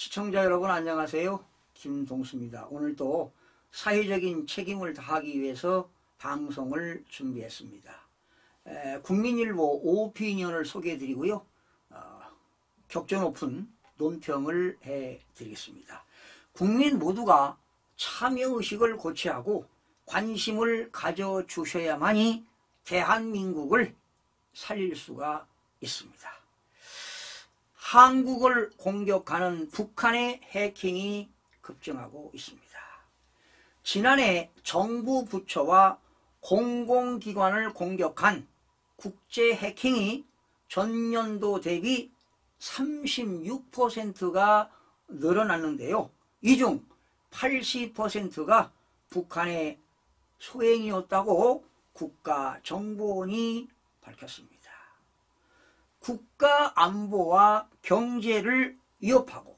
시청자 여러분 안녕하세요. 김동수입니다. 오늘도 사회적인 책임을 다하기 위해서 방송을 준비했습니다. 국민일보 오피니언을 소개해드리고요. 격조 높은 논평을 해드리겠습니다. 국민 모두가 참여의식을 고취하고 관심을 가져주셔야만이 대한민국을 살릴 수가 있습니다. 한국을 공격하는 북한의 해킹이 급증하고 있습니다. 지난해 정부 부처와 공공기관을 공격한 국제 해킹이 전년도 대비 36%가 늘어났는데요. 이 중 80%가 북한의 소행이었다고 국가정보원이 밝혔습니다. 국가 안보와 경제를 위협하고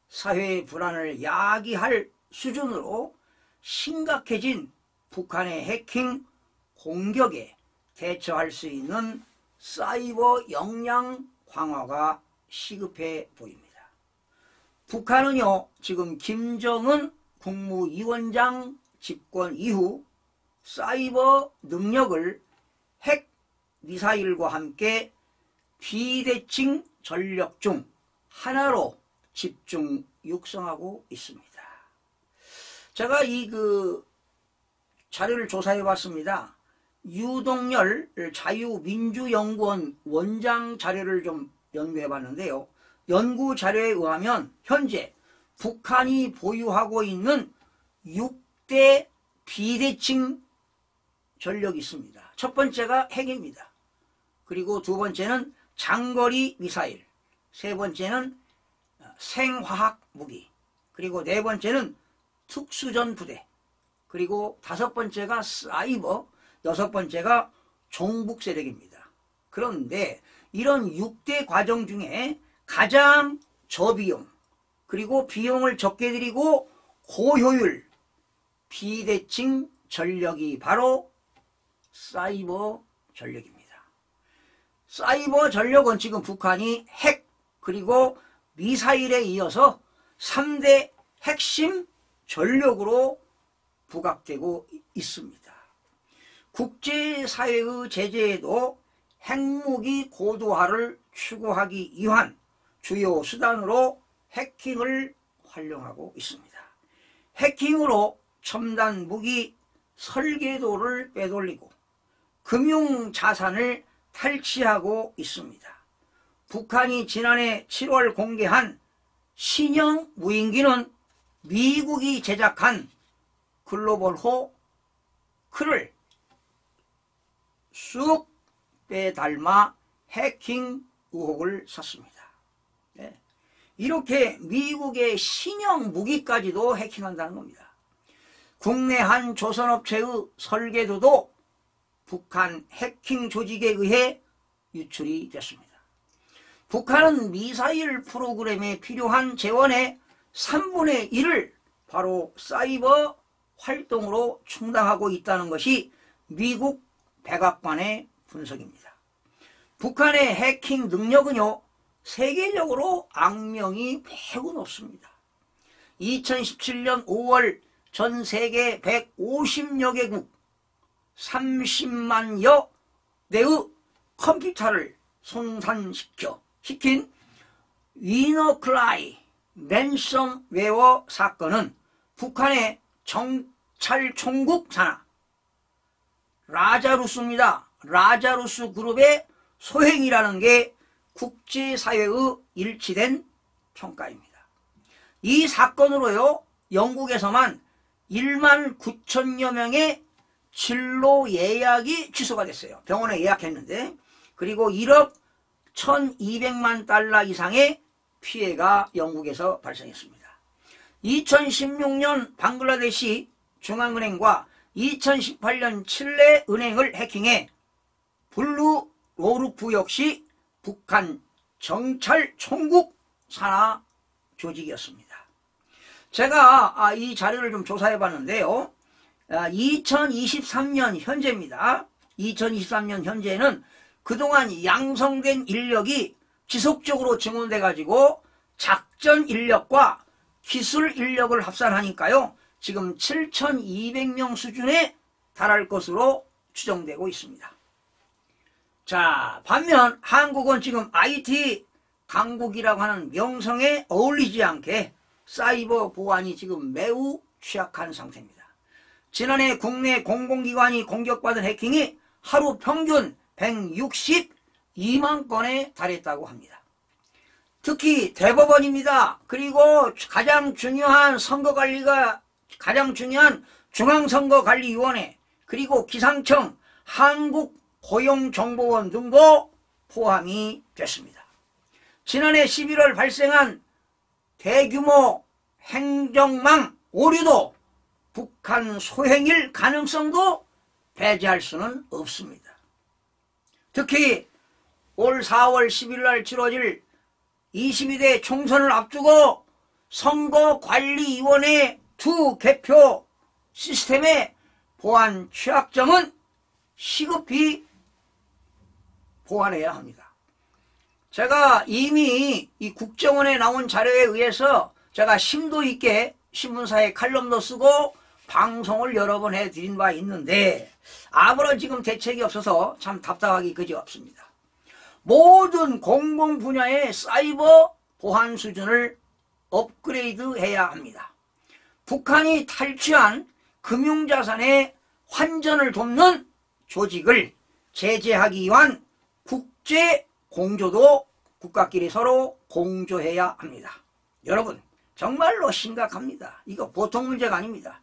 사회 불안을 야기할 수준으로 심각해진 북한의 해킹 공격에 대처할 수 있는 사이버 역량 강화가 시급해 보입니다. 북한은요, 지금 김정은 국무위원장 집권 이후 사이버 능력을 핵 미사일과 함께 비대칭 전력 중 하나로 집중 육성하고 있습니다. 제가 이 자료를 조사해 봤습니다. 유동열 자유민주연구원 원장 자료를 좀 연구해 봤는데요. 연구 자료에 의하면 현재 북한이 보유하고 있는 6대 비대칭 전력이 있습니다. 첫 번째가 핵입니다. 그리고 두 번째는 장거리 미사일, 세 번째는 생화학 무기, 그리고 네 번째는 특수전 부대, 그리고 다섯 번째가 사이버, 여섯 번째가 종북 세력입니다. 그런데 이런 6대 과정 중에 가장 저비용, 그리고 비용을 적게 들이고 고효율 비대칭 전력이 바로 사이버 전력입니다. 사이버 전력은 지금 북한이 핵 그리고 미사일에 이어서 3대 핵심 전력으로 부각되고 있습니다. 국제사회의 제재에도 핵무기 고도화를 추구하기 위한 주요 수단으로 해킹을 활용하고 있습니다. 해킹으로 첨단 무기 설계도를 빼돌리고 금융자산을 탈취하고 있습니다. 북한이 지난해 7월 공개한 신형 무인기는 미국이 제작한 글로벌호 크를 쑥 빼닮아 해킹 의혹을 샀습니다. 네. 이렇게 미국의 신형 무기까지도 해킹한다는 겁니다. 국내 한 조선업체의 설계도도 북한 해킹 조직에 의해 유출이 됐습니다. 북한은 미사일 프로그램에 필요한 재원의 3분의 1을 바로 사이버 활동으로 충당하고 있다는 것이 미국 백악관의 분석입니다. 북한의 해킹 능력은요, 세계적으로 악명이 매우 높습니다. 2017년 5월 전 세계 150여 개국 30만여 대의 컴퓨터를 손상시킨 위너클라이 랜섬웨어 사건은 북한의 정찰총국 산하 라자루스입니다. 라자루스 그룹의 소행이라는 게 국제사회의 일치된 평가입니다. 이 사건으로요, 영국에서만 1만 9천여 명의 진로 예약이 취소가 됐어요. 병원에 예약했는데. 그리고 1억 1200만 달러 이상의 피해가 영국에서 발생했습니다. 2016년 방글라데시 중앙은행과 2018년 칠레 은행을 해킹해 블루 로르프 역시 북한 정찰총국 산하 조직이었습니다. 제가 이 자료를 좀 조사해 봤는데요. 2023년 현재입니다. 2023년 현재는 그동안 양성된 인력이 지속적으로 증원돼 가지고 작전 인력과 기술 인력을 합산하니까요. 지금 7,200명 수준에 달할 것으로 추정되고 있습니다. 자, 반면 한국은 지금 IT 강국이라고 하는 명성에 어울리지 않게 사이버 보안이 지금 매우 취약한 상태입니다. 지난해 국내 공공기관이 공격받은 해킹이 하루 평균 162만 건에 달했다고 합니다. 특히 대법원입니다. 그리고 가장 중요한 중앙선거관리위원회, 그리고 기상청, 한국고용정보원 등도 포함이 됐습니다. 지난해 11월 발생한 대규모 행정망 오류도 북한 소행일 가능성도 배제할 수는 없습니다. 특히 올 4월 10일 날 치러질 22대 총선을 앞두고 선거관리위원회 두 개표 시스템의 보안 취약점은 시급히 보완해야 합니다. 제가 이미 이 국정원에 나온 자료에 의해서 제가 심도 있게 신문사에 칼럼도 쓰고 방송을 여러 번 해드린 바 있는데 아무런 지금 대책이 없어서 참 답답하기 그지없습니다. 모든 공공 분야의 사이버 보안 수준을 업그레이드해야 합니다. 북한이 탈취한 금융자산의 환전을 돕는 조직을 제재하기 위한 국제 공조도 국가끼리 서로 공조해야 합니다. 여러분 정말로 심각합니다. 이거 보통 문제가 아닙니다.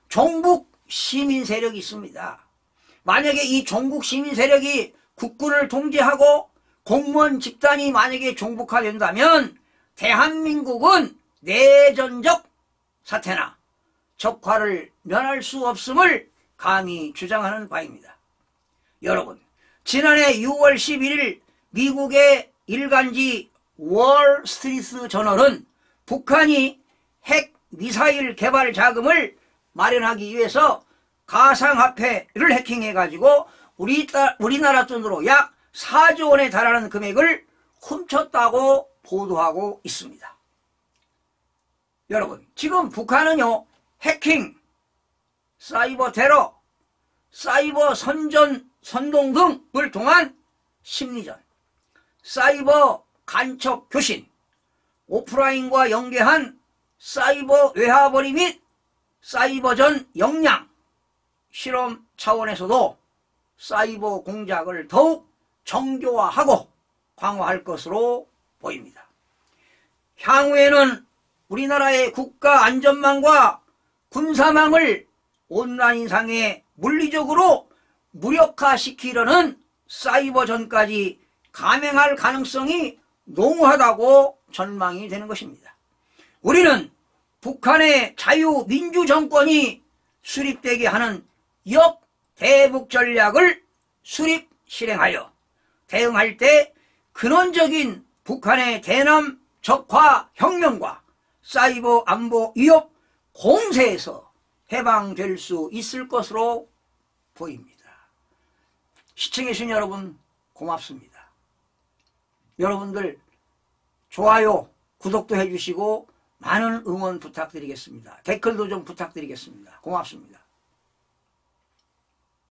종북 시민 세력이 있습니다. 만약에 이 종북 시민 세력이 국군을 통제하고 공무원 집단이 만약에 종북화된다면 대한민국은 내전적 사태나 적화를 면할 수 없음을 감히 주장하는 바입니다. 여러분, 지난해 6월 11일 미국의 일간지 월스트리트 저널은 북한이 핵 미사일 개발 자금을 마련하기 위해서 가상화폐를 해킹해가지고 우리나라 돈으로 약 4조 원에 달하는 금액을 훔쳤다고 보도하고 있습니다. 여러분, 지금 북한은요, 해킹, 사이버 테러, 사이버 선동 등을 통한 심리전, 사이버 간첩 교신, 오프라인과 연계한 사이버 외화벌이 및 사이버전 역량, 실험 차원에서도 사이버 공작을 더욱 정교화하고 강화할 것으로 보입니다. 향후에는 우리나라의 국가 안전망과 군사망을 온라인상에 물리적으로 무력화시키려는 사이버전까지 감행할 가능성이 농후하다고 전망이 되는 것입니다. 우리는 북한의 자유민주정권이 수립되게 하는 역대북 전략을 수립 실행하여 대응할 때 근원적인 북한의 대남 적화 혁명과 사이버 안보 위협 공세에서 해방될 수 있을 것으로 보입니다. 시청해주신 여러분 고맙습니다. 여러분들 좋아요, 구독도 해주시고 많은 응원 부탁드리겠습니다. 댓글도 좀 부탁드리겠습니다. 고맙습니다.